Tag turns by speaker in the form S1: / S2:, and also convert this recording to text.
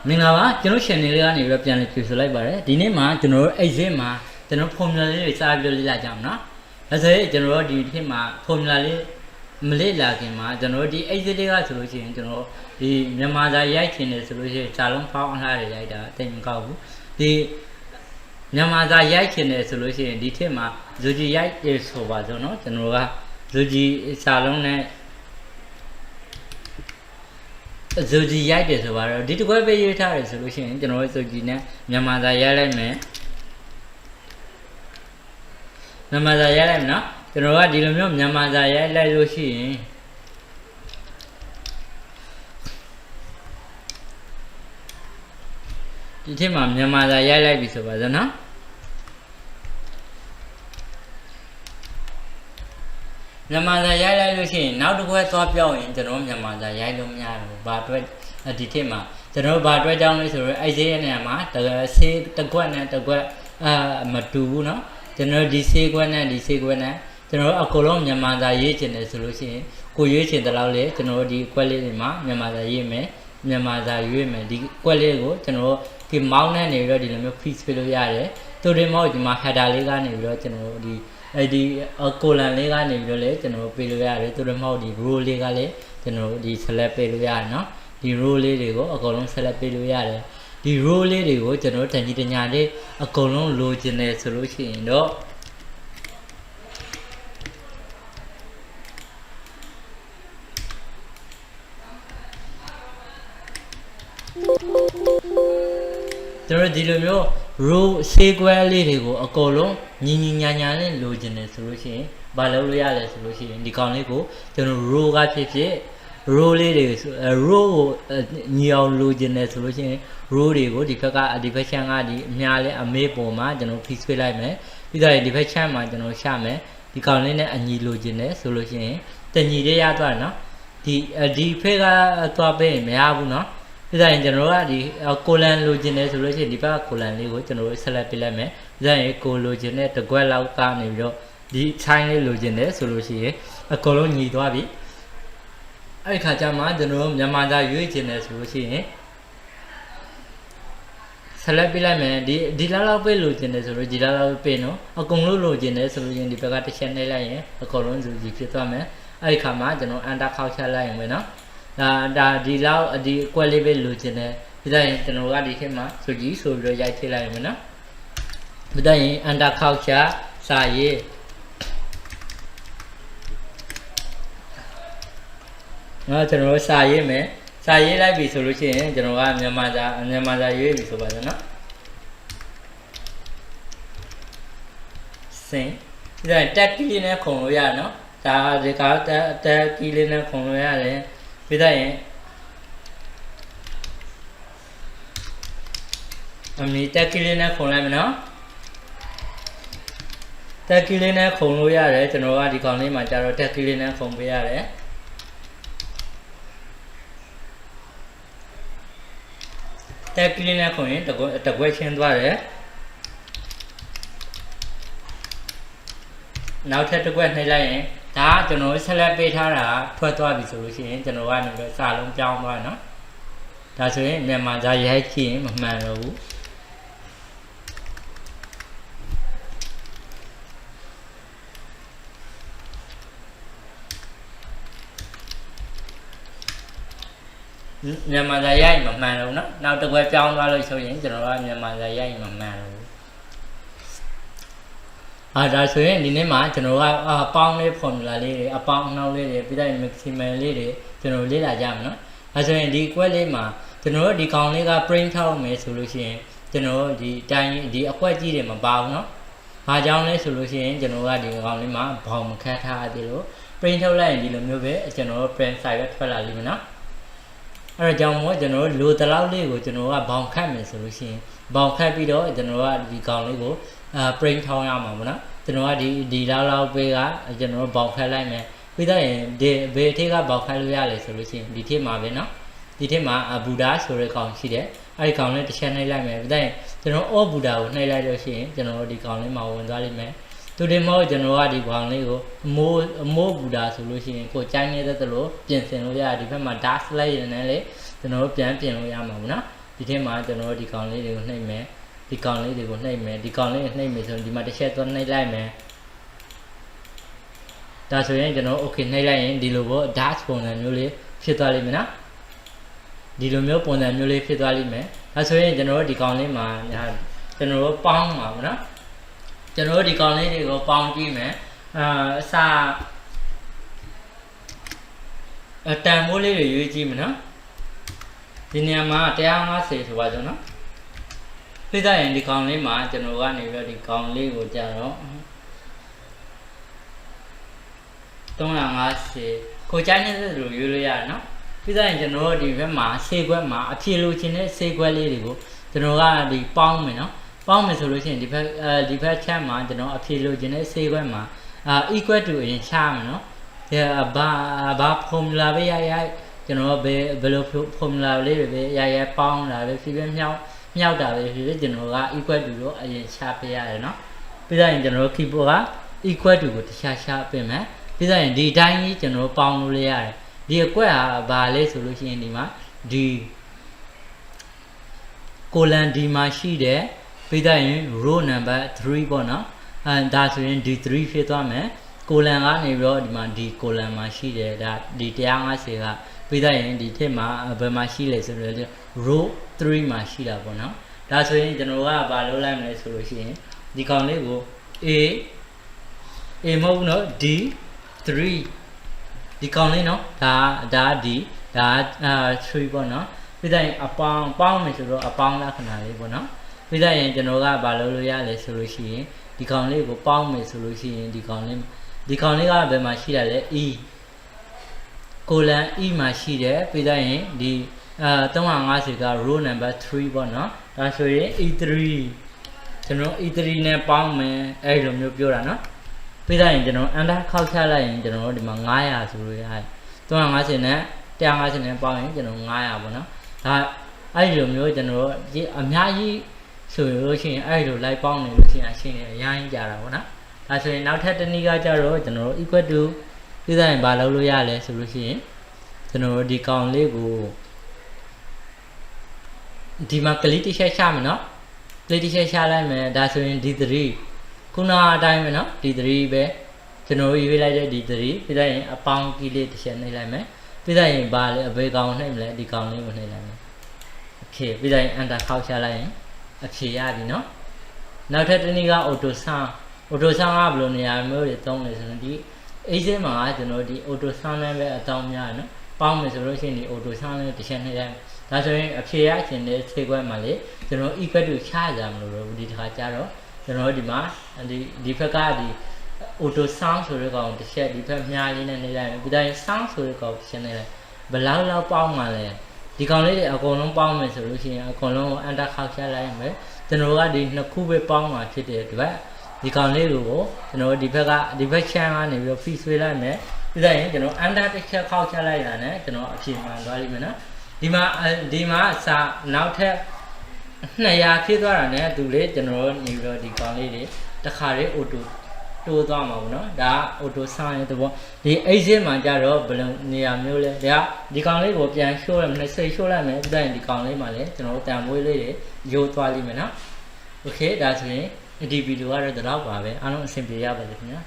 S1: မင်္ဂလာပါကျွန်တော် channel လေးကနေပြီးတော့ပြန်လည်ကြိုဆိုလိုက်ပါတယ်ဒီနေ့မှာကျွန်တော်တို့ exit မှာကျွန်တော် formula လေးတွေစပြီးလေ့လာကြအောင်နော်ဒါဆိုရင်ကျွန်တော်တို့ဒီခေတ်မှာ formula လေးမလေ့လာခင်မှာကျွန်တော်တို့ဒီ exit လေးကဆိုလို့ရှိရင်ကျွန်တော်ဒီမြန်မာစာရိုက်ခင်တယ်ဆိုလို့ရှိရင်စာလုံးဖောင်းအလှတွေရိုက်တာတိတ်မကောက်ဘူးဒီမြန်မာစာရိုက်ခင်တယ်ဆိုလို့ရှိရင်ဒီခေတ်မှာဇူဂျီရိုက်တယ်ဆိုပါစို့နော်ကျွန်တော်ကဇူဂျီစာလုံးနဲ့ဇူဂျီရိုက်တယ်ဆိုပါတော့ဒီတစ်ခွက်ပဲရေးထားတယ်ဆိုလို့ရှိရင်ကျွန်တော်တို့ဇူဂျီနဲ့မြန်မာစာရိုက်လိုက်မယ်မြန်မာစာရိုက်လိုက်မယ်နော်ကျွန်တော်ကဒီလိုမျိုးမြန်မာစာရိုက်လိုက်လို့ရှိရင်ဒီထက်မှာမြန်မာစာရိုက်လိုက်ပြီဆိုပါစို့နော်မြန်မာစာရိုက်လိုက်လို့ရှိရင်နောက်တစ်ခွက်သွားပြောင်းရင်ကျွန်တော်မြန်မာစာရိုက်လို့မရဘူးဘာအတွက်ဒီထက်မှာကျွန်တော်ဘာအတွက်ကြောင်းလဲဆိုတော့အဲ့ဒီနေရာမှာဆေးတစ်ခွက်နဲ့တစ်ခွက်မတူဘူးเนาะကျွန်တော်ဒီဆေးခွက်နဲ့ဒီဆေးခွက်နဲ့ကျွန်တော်အကုန်လုံးမြန်မာစာရေးချင်တယ်ဆိုလို့ရှိရင်ကိုရွေးချင်တဲ့လောက်လေကျွန်တော်ဒီခွက်လေးတွေမှာမြန်မာစာရေးမယ်မြန်မာစာရွေးမယ်ဒီခွက်လေးကိုကျွန်တော်ဒီမောင်းနဲ့နေပြီးတော့ဒီလိုမျိုး freeze ပေးလို့ရတယ်တူတယ်မဟုတ်ဒီမှာ header လေးကနေပြီးတော့ကျွန်တော်ဒီအဲ့ဒီကိုလန်လေးကနေပြီးတော့လေကျွန်တော်ပေးလို့ရတယ်တူတယ်မဟုတ်ဒီ row လေးကလည်းကျွန်တော်ဒီ select ပေးလို့ရတယ်เนาะဒီ row လေးတွေကိုအကုန်လုံး select ပေးလို့ရတယ်ဒီ row လေးတွေကိုကျွန်တော်တန်ကြီးတညာလေးအကုန်လုံးလိုချင်တယ်ဆိုလို့ရှိရင်တော့ကျွန်တော်ဒီလိုမျိုး row sequence လေးတွေကိုအကုန်လုံးညီညီညာညာနဲ့လိုချင်တယ်ဆိုလို့ရှိရင်ဘာလုပ်လို့ရလဲဆိုလို့ရှိရင်ဒီကောင်လေးကိုကျွန်တော် row ကဖြစ်ဖြစ် row လေးတွေ row ကိုညီအောင်လိုချင်တယ်ဆိုလို့ရှိရင် row တွေကိုဒီဘက်ကဒီဘက်ချမ်းကဒီအများလေးအမေးပေါ်မှာကျွန်တော် fix ပေးလိုက်မယ်ပြီးတော့ဒီဘက်ချမ်းမှာကျွန်တော်ရှာမယ်ဒီကောင်လေးနဲ့အညီလိုချင်တယ်ဆိုလို့ရှိရင်တညီလေးရသွားတယ်နော်ဒီဖက်ကသွားပေးရင်မရဘူးနော်ဒီတိုင်းကျွန်တော်ကဒီကိုလန်လိုချင်တယ်ဆိုလို့ရှိရင်ဒီဘက်ကကိုလန်လေးကိုကျွန်တော်တို့ဆက်လက်ပေးလိုက်မယ်ဒီတိုင်းကိုလိုချင်တဲ့တစ်ခွက်လောက်ကနေပြီးတော့ဒီချိုင်းလေးလိုချင်တယ်ဆိုလို့ရှိရင်အကုန်လုံးညီသွားပြီအဲ့ဒီခါကျမှကျွန်တော်တို့မြန်မာသားရွေးချင်တယ်ဆိုလို့ရှိရင်ဆက်လက်ပေးလိုက်မယ်ဒီလောက်ပေးလိုချင်တယ်ဆိုလို့ဒီလောက်ပေးနော်အကုန်လုံးလိုချင်တယ်ဆိုလို့ရင်ဒီဘက်ကတစ်ချက်နှိပ်လိုက်ရင်အကုန်လုံးစုကြည့်ဖြစ်သွားမယ်အဲ့ဒီခါမှာကျွန်တော်အန်တာခောက်ချလိုက်ရင်ပဲနော်ဒါဒီလောက်ဒီအကွက်လေးပဲလိုချင်တယ်ဒီတိုင်းကျွန်တော်ကဒီခေတ်မှာဆိုကြည့်ဆိုပြီးတော့ရိုက်ထည့်လိုက်ရင်ပဲနော်ဒီတိုင်းအန်တာခောက်ချစာရေးကျွန်တော်စာရေးမယ်စာရေးလိုက်ပြီဆိုလို့ရှိရင်ကျွန်တော်ကမြန်မာစာရေးပြီဆိုပါစို့နော်စင်ဒီတိုင်းတက်ကီလေးနဲ့ခုံလို့ရနော်ဒါဒီကတက်ကီလေးနဲ့ခုံလို့ရတယ်ပြီးတော့ရင်အမီတက်ကီလေးနဲ့ခုံလိုက်မယ်နော်တက်ကီလေးနဲ့ခုံလို့ရတယ်ကျွန်တော်ကဒီကောင်လေးမှာကြာတော့တက်ကီလေးနဲ့ခုံပေးရတယ်တက်ကလေးနဲ့ခုံရင်တကွက်ချင်းသွားတယ်နောက်ထပ်တစ်ခွက်နှိပ်လိုက်ရင်ဒါကကျွန်တော်ဆက်လက်ပေးထားတာထွက်သွားပြီဆိုလို့ရှိရင်ကျွန်တော်ကနေပဲစာလုံးပြောင်းသွားနော်ဒါဆိုရင်မြန်မာစာရိုက်ကြည့်ရင်မမှန်တော့ဘူးမြန်မာစာရိုက်မမှန်တော့နော်နောက်တစ်ခွက်ပြောင်းသွားလို့ဆိုရင်ကျွန်တော်ကမြန်မာစာရိုက်မမှန်တော့ဒါဆိုရင်ဒီနေ့မှာကျွန်တော်ကပေါင်းလေး formula လေးတွေအပေါင်းအနှောက်လေးတွေပြီးတော့ maximum လေးတွေကျွန်တော်လေ့လာကြမယ်နော်ဒါဆိုရင်ဒီ quest လေးမှာကျွန်တော်တို့ဒီကောင်လေးက print ထောက်မယ်ဆိုလို့ရှိရင်ကျွန်တော်တို့ဒီတိုင်းဒီအကွက်ကြီးတွေမပါဘူးနော်ဘာကြောင့်လဲဆိုလို့ရှိရင်ကျွန်တော်ကဒီကောင်လေးမှာဘောင်မခတ်ထားသေးလို့ print ထုတ်လိုက်ရင်ဒီလိုမျိုးပဲကျွန်တော်တို့ print site ပဲထွက်လာလိမ့်မယ်နော်အဲ့တော့ကြောင့်မို့ကျွန်တော်တို့လိုတလောက်လေးကိုကျွန်တော်ကဘောင်ခတ်မယ်ဆိုလို့ရှိရင်ဘောင်ခတ်ပြီးတော့ကျွန်တော်ကဒီကောင်လေးကိုprint ထောင်းရမှာပေါ့နော်ကျွန်တော်ကဒီလောက်ပေးကကျွန်တော်ဘောင်ခတ်လိုက်မယ်ပြီးတော့ရင်ဒီဘေးထက်ကဘောင်ခတ်လို့ရလဲဆိုလို့ရှိရင်ဒီထက်မှာပဲနော်ဒီထက်မှာဘူဒါဆိုတဲ့ကောင်ရှိတယ်အဲ့ဒီကောင်လေးတစ်ချက်နှိပ်လိုက်မယ်ပြီးတော့ကျွန်တော်အော်ဘူဒါကိုနှိပ်လိုက်လို့ရှိရင်ကျွန်တော်ဒီကောင်လေးမှာဝင်သွားလိမ့်မယ်သူတင်မဟုတ်ကျွန်တော်ကဒီကောင်လေးကိုအမိုးဘူဒါဆိုလို့ရှိရင်ကိုကြိုင်းနေတဲ့သလိုပြင်ဆင်လို့ရတယ်ဒီဘက်မှာ dark slide နဲ့လေကျွန်တော်တို့ပြန်ပြင်လို့ရမှာပေါ့နော် ဒီထဲမှာကျွန်တော်တို့ဒီကောင်လေးတွေကိုနှိပ်မယ်ဒီကောင်လေးတွေကိုနှိပ်မယ်ဒီကောင်လေးကိုနှိပ်မယ်ဆိုရင်ဒီမှာတစ်ချက်သွားနှိပ်လိုက်မယ်ဒါဆိုရင်ကျွန်တော် okay နှိပ်လိုက်ရင်ဒီလိုပေါ့ dash ပုံစံမျိုးလေးဖြစ်သွားလိမ့်မယ်နော်ဒီလိုမျိုးပုံစံမျိုးလေးဖြစ်သွားလိမ့်မယ်ဒါဆိုရင်ကျွန်တော်တို့ဒီကောင်လေးမှာကျွန်တော်တို့ပေါင်းပါဗောနော်ကျွန်တော်တို့ဒီကောင်လေးတွေကိုပေါင်းကြည့်မယ်အစတန်ဖိုးလေးတွေရွေးကြည့်မယ်နော်ဒီနေရာမှာ150ဆိုပါစို့နော်ပြီးသားရင်ဒီကောင်လေးမှာကျွန်တော်ကနေပြီးတော့ဒီကောင်လေးကိုကြာတော့350ကိုကြိုင်းနေတဲ့လူရွေးလို့ရတယ်နော်ပြီးသားရင်ကျွန်တော်တို့ဒီဘက်မှာဆေးခွက်မှာအဖြေလိုချင်တဲ့ဆေးခွက်လေးတွေကိုကျွန်တော်ကဒီပေါင်းမယ်နော်ပေါင်းမယ်ဆိုလို့ရှိရင်ဒီဘက်ချက်မှာကျွန်တော်အဖြေလိုချင်တဲ့ဆေးခွက်မှာequal to အရင်ရှာမယ်နော်ဘာ formula ပဲရကျွန်တော်ဘယ်လို formula လေးပဲရပေါင်းတာပဲဖြစ်ဖြစ်မြောက်တာပဲဖြစ်ဖြစ်ကျွန်တော်က equal to လို့အရင်ရှာပေးရတယ်နော်ပြီးတော့ကျွန်တော် keyboard က equal to ကိုတခြားရှာပေးမယ်ပြီးတော့ဒီအတိုင်းကြီးကျွန်တော်ပေါင်းလို့ရရတယ်ဒီအကွက်ဟာဘာလဲဆိုလို့ရှိရင်ဒီမှာဒီ column D မှာရှိတယ်ပြီးတော့ရင် row number 3ပေါ့နော်ဒါဆိုရင် D3 ဖြစ်သွားမယ်column ကနေပြီးတော့ဒီမှာဒီ column မှာရှိတယ်ဒါဒီ150ကပြီးတော့ရင်ဒီထက်မှာဘယ်မှာရှိလဲဆိုတော့ row 3မှာရှိတာပေါ့နော်ဒါဆိုရင်ကျွန်တော်ကဘာလုပ်လိုက်မလဲဆိုလို့ရှိရင်ဒီကောင်လေးကို A မဟုတ်ဘူးနော် D3 ဒီကောင်လေးနော်ဒါD ဒါ3ပေါ့နော်ပြီးတော့ရင်အပေါင်းမယ်ဆိုတော့အပေါင်းလက္ခဏာလေးပေါ့နော်ပြီးတော့ရင်ကျွန်တော်ကဘာလုပ်လို့ရလဲဆိုလို့ရှိရင်ဒီကောင်လေးကိုပေါင်းမယ်ဆိုလို့ရှိရင်ဒီကောင်လေးကဘယ်မှာရှိတာလဲ E column E မှာရှိတယ်ပြီးတော့ရင်ဒီ350က row number 3ပေါ့နော်ဒါဆိုရင် E3 ကျွန်တော် E3 နဲ့ပေါင်းမယ်အဲ့လိုမျိုးပြောတာနော်ပြီးတော့ရင်ကျွန်တော် enter ခောက်ချလိုက်ရင်ကျွန်တော်ဒီမှာ900ဆိုလို့ရတယ်350နဲ့150နဲ့ပေါင်းရင်ကျွန်တော်900ပေါ့နော်ဒါအဲ့လိုမျိုးကျွန်တော်အများကြီးဆိုလို့ရှိရင်အဲ့လိုလိုက်ပေါင်းနေလို့ရှိရင်အရှင်းနေအရင်ကြတာပေါ့နော်ဒါဆိုရင်နောက်ထပ်တစ်နည်းကကြတော့ကျွန်တော် equal to ပြီးတော့ရင်ဘာလုပ်လို့ရလဲဆိုလို့ရှိရင်ကျွန်တော်ဒီကောင်လေးကိုဒီမှာ click တစ်ချက်ရှာမယ်နော် click တစ်ချက်ရှာလိုက်မယ်ဒါဆိုရင် D3 ခုနအတိုင်းပဲနော် D3 ပဲကျွန်တော်ရွေးလိုက်တဲ့ D3 ပြီးတော့ရင်အပေါင်းကြီးလေးတစ်ချက်နှိပ်လိုက်မယ်ပြီးတော့ရင်ဘာလဲအဘေးကောင်နှိပ်မလဲဒီကောင်လေးကိုနှိပ်လိုက်မယ်โอเคပြီးတော့ရင် enter ခောက်ချလိုက်ရင်အဖြေရပြီနော်နောက်ထပ်တစ်နည်းက auto sum ကဘယ်လိုနေရာမျိုးတွေသုံးလဲဆိုရင်ဒီAC မှာကျွန်တော်ဒီ auto sum နဲ့ပဲအတောင်းများနော်ပေါင်းမယ်ဆိုလို့ရှိရင်ဒီ auto sum နဲ့တစ်ချက်နှိပ်လိုက်ဒါဆိုရင်အဖြေရခြင်းတဲ့ခြေခွက်မှာလေကျွန်တော် equal to ချကြမလို့ဒီတစ်ခါကျတော့ကျွန်တော်ဒီမှာဒီဘက်ကဒီ auto sum ဆိုတဲ့ကောင်တစ်ချက်ဒီဘက်မြားလေးနဲ့နှိပ်လိုက်ပြီးတော့ sum ဆိုတဲ့ကောင်တစ်ချက်နှိပ်လိုက်ဘယ်လောက်ပေါင်းမှလဲဒီကောင်လေးတွေအကုန်လုံးပေါင်းမယ်ဆိုလို့ရှိရင်အကုန်လုံး enter ခောက်ချလိုက်မယ်ကျွန်တော်ကဒီနှစ်ခုပဲပေါင်းမှာဖြစ်တဲ့အတွက်ဒီကောင်လေးကိုကျွန်တော်ဒီဘက် channel ကနေပြီးတော့ fix ဆွဲလိုက်မယ်ပြီးတော့ရင်ကျွန်တော် enter တစ်ချက်ခောက်ချလိုက်တာနဲ့ကျွန်တော်အဖြေမှန်သွားလိမ့်မယ်နော်ဒီမှာစာနောက်ထပ်200ဖြစ်သွားတာနဲ့သူလေကျွန်တော်နေပြီးတော့ဒီကောင်လေးတွေတစ်ခါလေး auto တိုးသွားမှာပေါ့နော်ဒါ auto sum ရဲ့သဘောဒီ exit မှာကြတော့ဘယ်လိုနေရာမျိုးလဲဒါဒီကောင်လေးကိုပြန်ရှိုးလိုက်မယ်စိတ်ရှိုးလိုက်မယ်ပြီးတော့ဒီကောင်လေးမှာလည်းကျွန်တော်တန်မွေးလေးတွေရိုးသွားလိမ့်မယ်နော်โอเคဒါဆိုရင်ဒီဗီဒီယိုကတော့ဒီတော့ပါပဲအားလုံးအဆင်ပြေရပါစေခင်ဗျာ